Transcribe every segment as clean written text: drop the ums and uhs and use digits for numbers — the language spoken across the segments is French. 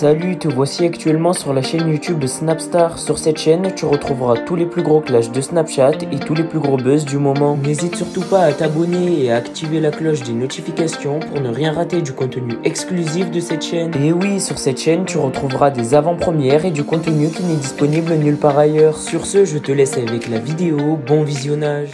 Salut, te voici actuellement sur la chaîne YouTube de Snapstar. Sur cette chaîne, tu retrouveras tous les plus gros clashs de Snapchat et tous les plus gros buzz du moment. N'hésite surtout pas à t'abonner et à activer la cloche des notifications pour ne rien rater du contenu exclusif de cette chaîne. Et oui, sur cette chaîne, tu retrouveras des avant-premières et du contenu qui n'est disponible nulle part ailleurs. Sur ce, je te laisse avec la vidéo. Bon visionnage.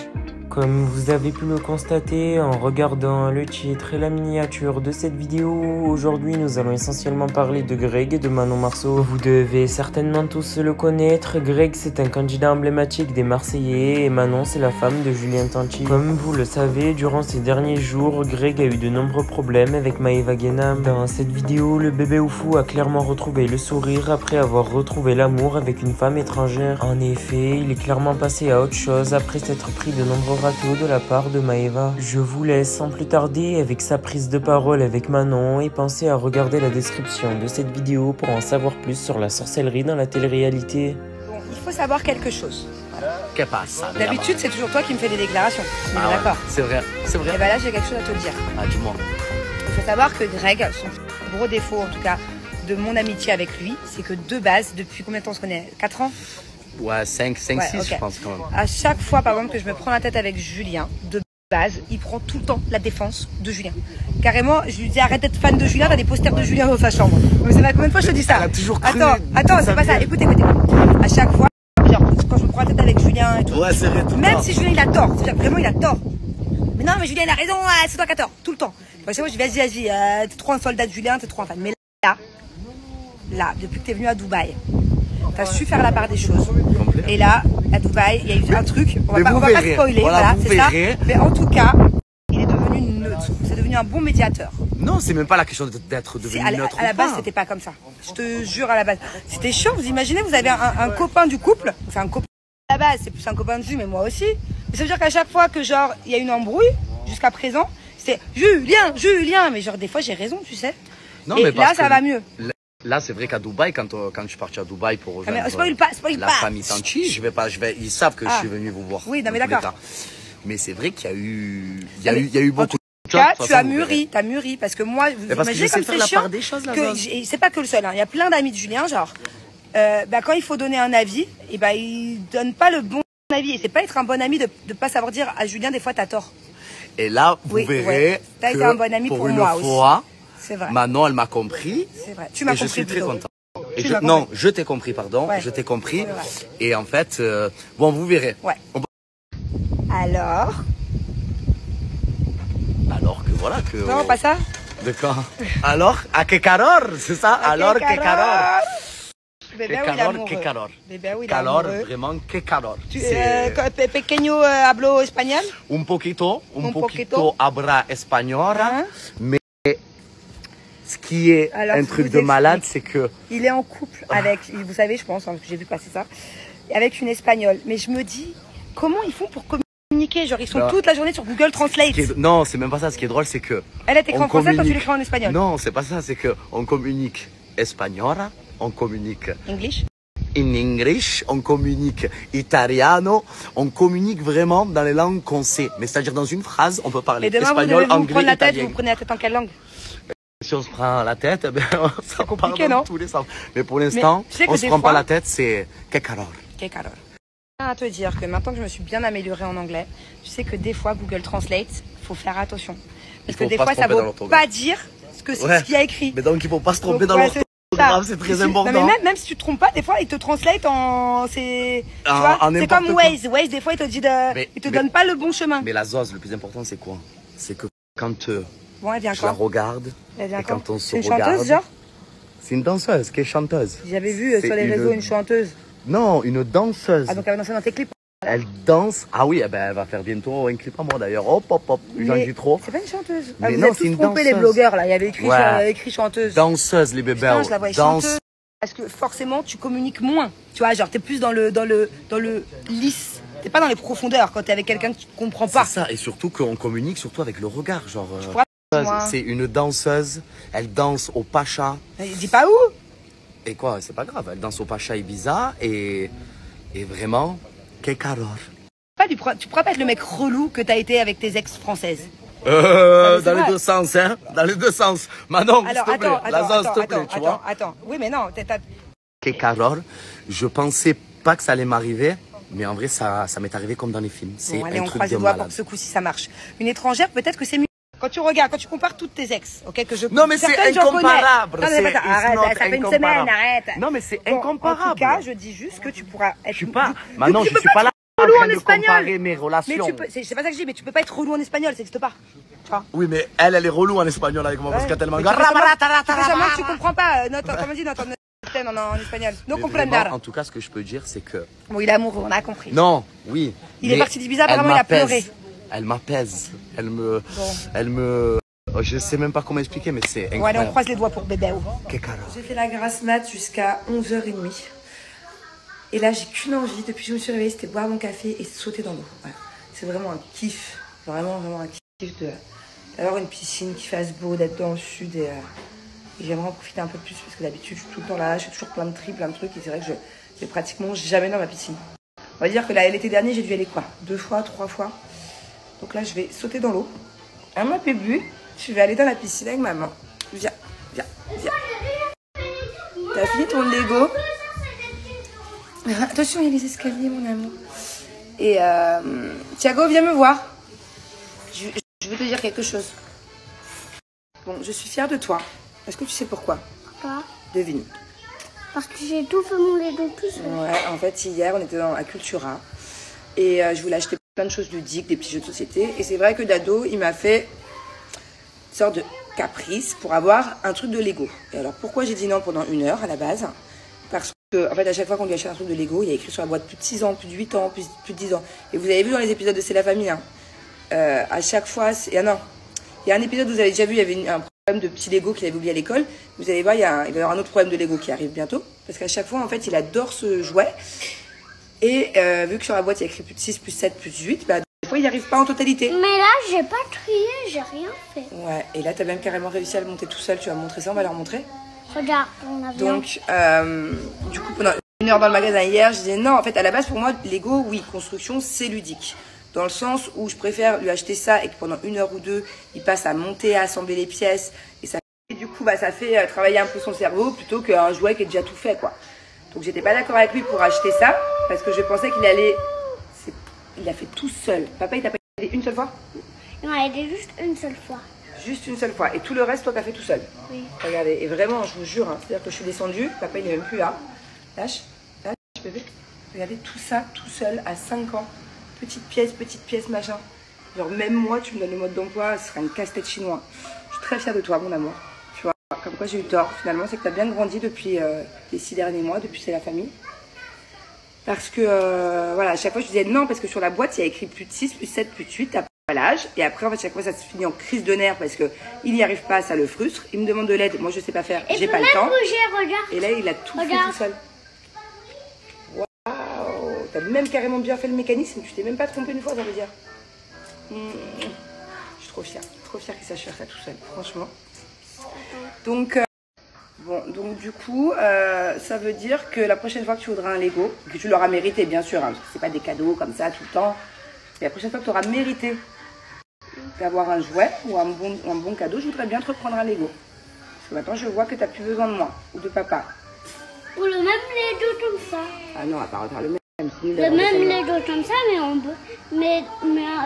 Comme vous avez pu le constater en regardant le titre et la miniature de cette vidéo, aujourd'hui nous allons essentiellement parler de Greg et de Manon Marceau. Vous devez certainement tous le connaître. Greg, c'est un candidat emblématique des Marseillais et Manon, c'est la femme de Julien Tanti. Comme vous le savez, durant ces derniers jours, Greg a eu de nombreux problèmes avec Maëva Guénam. Dans cette vidéo, le bébé oufou a clairement retrouvé le sourire après avoir retrouvé l'amour avec une femme étrangère. En effet, il est clairement passé à autre chose après s'être pris de nombreux de la part de Maëva. Je vous laisse sans plus tarder avec sa prise de parole avec Manon et pensez à regarder la description de cette vidéo pour en savoir plus sur la sorcellerie dans la télé-réalité. Bon, il faut savoir quelque chose. Que passe? D'habitude, c'est toujours toi qui me fais des déclarations. Ah, d'accord. C'est vrai, c'est vrai. Et bah là, j'ai quelque chose à te dire. Ah, dis-moi. Il faut savoir que Greg, son gros défaut en tout cas de mon amitié avec lui, c'est que de base, depuis combien de temps on se connaît? 4 ans? Ouais, 5, 6, okay. Je pense quand même. À chaque fois, par exemple, que je me prends la tête avec Julien, de base, il prend tout le temps la défense de Julien. Carrément, je lui dis arrête d'être fan de Julien, t'as des posters de Julien dans sa chambre. Mais c'est pas combien de fois je te dis ça? Elle a toujours cru. Attends, c'est pas ça. Écoute. À chaque fois, genre, quand je me prends la tête avec Julien et tout. Ouais, c'est vrai, tout le même temps. si Julien il a tort, c'est-à-dire vraiment il a tort. Mais non, mais Julien il a raison, c'est toi qui as tort, tout le temps. À chaque fois, je dis vas-y, t'es trop un soldat de Julien, t'es trop un fan. Mais là, depuis que t'es venu à Dubaï, t'as su faire la part des choses. Et là, à Dubaï, il y a eu un truc. On va pas spoiler, voilà, c'est ça. Mais en tout cas, il est devenu neutre. C'est devenu un bon médiateur. Non, c'est même pas la question d'être devenu neutre. À la base, c'était pas comme ça. Je te jure, à la base. C'était chiant. Vous imaginez, vous avez un copain du couple. Enfin, un copain à la base, c'est plus un copain de vue, mais moi aussi. Mais ça veut dire qu'à chaque fois que, genre, il y a une embrouille, jusqu'à présent, c'est Julien. Mais genre, des fois, j'ai raison, tu sais. Non, et mais là, ça va mieux. Là, c'est vrai qu'à Dubaï, quand je suis parti à Dubaï pour rejoindre la famille Tanti, ils savent que je suis venu vous voir. Oui, non, mais d'accord. Mais c'est vrai qu'il y a eu beaucoup de choses. Tu as mûri, parce que moi, vous imaginez comme c'est chiant. C'est pas que le seul, hein. Il y a plein d'amis de Julien, genre, quand il faut donner un avis, et il donne pas le bon avis. Et c'est pas être un bon ami de pas savoir dire à Julien, des fois, t'as tort. Et là, vous verrez t'as été un bon ami pour moi aussi. C'est vrai. Manon, elle m'a compris. C'est vrai. Tu m'as compris. Je suis très content. Non, je t'ai compris, pardon. Ouais. Je t'ai compris. Et en fait, bon, vous verrez. Ouais. Alors que voilà que. Non, pas ça. De quoi? Alors, à que calor, c'est ça? Alors, que calor. Que calor. Calor, vraiment, que calor. Pequeño hablo español? Un poquito habla español, mais ce qui est un truc de malade, c'est que... Il est en couple avec, vous savez, je pense, hein, que j'ai vu passer ça, avec une Espagnole. Mais je me dis, comment ils font pour communiquer? Genre, ils sont toute la journée sur Google Translate. Non, c'est même pas ça. Ce qui est drôle, c'est que... Elle est écrit en français, quand tu l'écris en espagnol. Non, c'est pas ça. C'est qu'on communique espagnol, on communique... English. In English, on communique italiano, on communique vraiment dans les langues qu'on sait. Mais c'est-à-dire dans une phrase, on peut parler espagnol, anglais, italien. Vous prenez la tête en quelle langue? Si on se prend la tête, c'est compliqué, non? Tous les sens. Mais pour l'instant, on se prend pas la tête, c'est que calor. Que calor. Je tiens à te dire que maintenant que je me suis bien améliorée en anglais, tu sais que des fois Google Translate, faut faire attention. Parce que des fois, ça veut pas dire ce qu'il y a écrit. Mais donc il faut pas se tromper dans l'orthographe, c'est très important. Non, mais même si tu te trompes pas, des fois, il te translate c'est comme Waze. Waze, des fois, il te dit il te donne pas le bon chemin. Mais la zose, le plus important, c'est quoi? C'est que quand bon, elle vient je la regarde, et quand on se regarde... C'est une chanteuse, genre? C'est une danseuse qui est chanteuse. J'avais vu sur les réseaux une chanteuse. Non, une danseuse. Ah, donc elle va danser dans tes clips? Elle danse. Ah oui, elle va faire bientôt un clip à moi d'ailleurs. Hop, j'en dis trop. C'est pas une chanteuse. Mais vous non, êtes tous trompés, les blogueurs, là. Il y avait écrit chanteuse. Danseuse, les bébés. Putain, je la voyais chanteuse. Parce que forcément, tu communiques moins. Tu vois, genre, t'es plus dans le lisse. T'es pas dans les profondeurs quand t'es avec quelqu'un que tu comprends pas. C'est ça, et surtout qu'on communique surtout avec le regard. Genre, c'est une danseuse, elle danse au Pacha. Dis pas où? Et quoi, c'est pas grave, elle danse au Pacha Ibiza et vraiment, que calor. Tu pourras pas être le mec relou que t'as été avec tes ex françaises. Dans les deux sens, hein. Dans les deux sens. Manon, s'il te plaît. Lazare, s'il te plaît, tu vois. Attends. Oui, mais non. Ok, Carole, je pensais pas que ça allait m'arriver. Mais en vrai, ça m'est arrivé comme dans les films. C'est allez, un on truc croise de les doigts malade. pour que ce coup-ci ça marche. Une étrangère, peut-être que c'est mieux. Quand tu regardes, quand tu compares toutes tes ex, ok, que je. Non, mais c'est incomparable. Non, mais arrête, ça fait une semaine, arrête. Non, mais c'est Bon, incomparable. En tout cas, je dis juste que tu pourras être. Je suis pas. Maintenant, je suis pas là en train de comparer mes relations. C'est pas ça que je dis, mais tu peux pas être relou en espagnol, ça n'existe pas. Tu vois. Oui, mais elle est relou en espagnol avec moi parce qu'elle a tellement. Tu comprends pas. Comment dit notre en espagnol. No comprendar. En tout cas, ce que je peux dire, c'est que. Bon, il est amoureux, on a compris. Non, oui. Il est parti d'Ibiza, apparemment, il a pleuré. Elle m'apaise. Elle me. Oh, je sais même pas comment expliquer, mais c'est incroyable. Bon, allez, on croise les doigts pour bébé. Kekara. J'ai fait la grasse mat jusqu'à 11h30. Et là, j'ai qu'une envie, depuis que je me suis réveillée, c'était boire mon café et sauter dans l'eau. Voilà. C'est vraiment un kiff. Vraiment, vraiment un kiff d'avoir une piscine qui fasse beau, d'être dans le sud. Et j'aimerais en profiter un peu plus parce que d'habitude, je suis tout le temps là, je fais toujours plein de tri, plein de trucs. Et c'est vrai que je vais pratiquement jamais dans ma piscine. On va dire que l'été dernier, j'ai dû aller quoi 2 fois, 3 fois. Donc là, je vais sauter dans l'eau. À ma pébu, je vais aller dans la piscine avec maman. Viens. T'as fini ton Lego? Attention, il y a les escaliers, mon amour. Et Thiago, viens me voir. Je veux te dire quelque chose. Bon, je suis fière de toi. Est-ce que tu sais pourquoi? Pourquoi? Devine. Parce que j'ai tout fait mon Lego tout seul. Ouais, en fait, hier, on était à Cultura. Et je voulais acheter plein de choses ludiques, des petits jeux de société. Et c'est vrai que Dado, il m'a fait une sorte de caprice pour avoir un truc de Lego. Et alors, pourquoi j'ai dit non pendant 1 heure à la base? Parce que, en fait, à chaque fois qu'on lui achète un truc de Lego, il y a écrit sur la boîte plus de 6 ans, plus de 8 ans, plus de 10 ans. Et vous avez vu dans les épisodes de C'est la famille, hein, à chaque fois, il y a un épisode où vous avez déjà vu, il y avait un problème de petit Lego qu'il avait oublié à l'école. Vous allez voir, il va y avoir un autre problème de Lego qui arrive bientôt. Parce qu'à chaque fois, en fait, il adore ce jouet. Et vu que sur la boîte, il y a écrit plus de 6, plus 7, plus 8, bah, des fois, il n'y arrive pas en totalité. Mais là, j'ai pas trié, j'ai rien fait. Ouais, et là, tu as même carrément réussi à le monter tout seul. Tu vas me montrer ça, on va leur montrer. Regarde, on a bien. Donc, du coup, pendant 1 heure dans le magasin hier, je disais non, en fait, à la base, pour moi, Lego, oui, construction, c'est ludique. Dans le sens où je préfère lui acheter ça et que pendant 1 heure ou 2, il passe à monter, à assembler les pièces. Et du coup, bah, ça fait travailler un peu son cerveau plutôt qu'un jouet qui est déjà tout fait, quoi. Donc, j'étais pas d'accord avec lui pour acheter ça parce que je pensais qu'il allait. Il l'a fait tout seul. Papa, il t'a pas aidé une seule fois? Il m'a aidé juste une seule fois. Juste une seule fois. Et tout le reste, toi, t'as fait tout seul? Oui. Regardez, et vraiment, je vous jure, hein, c'est-à-dire que je suis descendue, papa, il est même plus là. Lâche, bébé. Regardez tout ça, tout seul, à 5 ans. Petite pièce, machin. Genre, même moi, tu me donnes le mode d'emploi, ce serait une casse-tête chinois. Je suis très fière de toi, mon amour. Tu vois, comme quoi j'ai eu tort. Finalement, c'est que tu as bien grandi depuis les 6 derniers mois, depuis C'est la famille. Parce que, voilà, à chaque fois, je disais non, parce que sur la boîte, il y a écrit plus de 6, plus 7, plus de 8, t'as pas l'âge. Et après, en fait, chaque fois, ça se finit en crise de nerfs parce qu'il n'y arrive pas, ça le frustre. Il me demande de l'aide, moi, je sais pas faire, j'ai pas le temps. Regarde. Et là, il a tout fait tout seul. Waouh, t'as même carrément bien fait le mécanisme, tu t'es même pas trompé une fois, ça veut dire. Je suis trop fière qu'il sache faire ça tout seul, franchement. Donc, donc du coup, ça veut dire que la prochaine fois que tu voudras un Lego, que tu l'auras mérité, bien sûr, hein, parce que c'est pas des cadeaux comme ça tout le temps, mais la prochaine fois que tu auras mérité d'avoir un jouet ou un bon cadeau, je voudrais bien te reprendre un Lego. Parce que maintenant, je vois que tu n'as plus besoin de moi ou de papa. Ou le même Lego comme ça. Ah non, à part refaire le même. Le même Lego comme ça, mais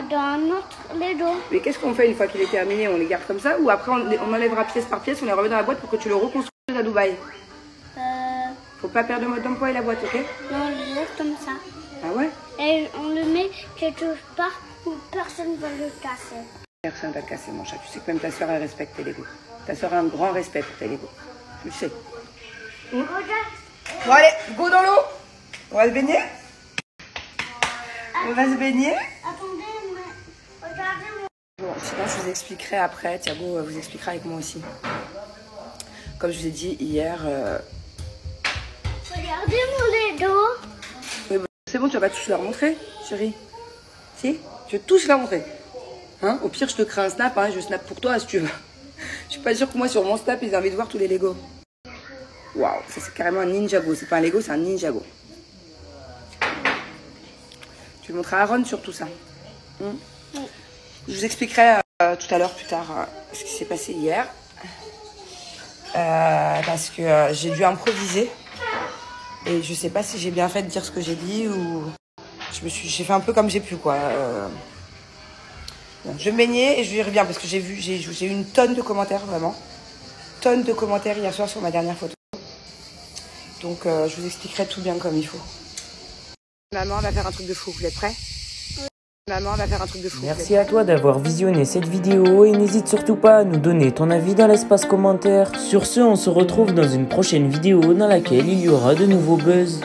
dans un autre Lego. Mais qu'est-ce qu'on fait une fois qu'il est terminé? On les garde comme ça ou après on enlèvera pièce par pièce, on les remet dans la boîte pour que tu le reconstruises à Dubaï? Faut pas perdre le mode d'emploi et la boîte, ok? Non, on le laisse comme ça. Ah ouais? Et on le met quelque part où personne ne va le casser. Personne va le casser, mon chat. Tu sais que même ta soeur, elle respecte tes Lego. Ta soeur a un grand respect pour tes Lego. Tu le sais. Regarde. Bon allez, go dans l'eau. On va se baigner? On va se baigner? Attendez, mais regardez-moi. Bon, sinon je vous expliquerai après. Thiago vous expliquera avec moi aussi. Comme je vous ai dit hier. Regardez mon Lego. Oui, bon, c'est bon, tu vas pas tous leur montrer, chérie? Si? Tu veux tous leur montrer? Hein? Au pire, je te crée un snap, hein, je snap pour toi si tu veux. Je suis pas sûre que moi, sur mon snap, ils aient envie de voir tous les Lego. Waouh, ça c'est carrément un Ninjago. C'est pas un Lego, c'est un Ninjago. Tu le montreras à Aaron sur tout ça. Je vous expliquerai tout à l'heure plus tard ce qui s'est passé hier. Parce que j'ai dû improviser. Et je sais pas si j'ai bien fait de dire ce que j'ai dit ou... J'ai fait un peu comme j'ai pu, quoi. Bon, je vais me baigner et je lui reviens parce que j'ai eu une tonne de commentaires, vraiment. Tonne de commentaires hier soir sur ma dernière photo. Donc je vous expliquerai tout bien comme il faut. Maman va faire un truc de fou, vous êtes prêts? Maman va faire un truc de fou. Merci à toi d'avoir visionné cette vidéo et n'hésite surtout pas à nous donner ton avis dans l'espace commentaire. Sur ce, on se retrouve dans une prochaine vidéo dans laquelle il y aura de nouveaux buzz.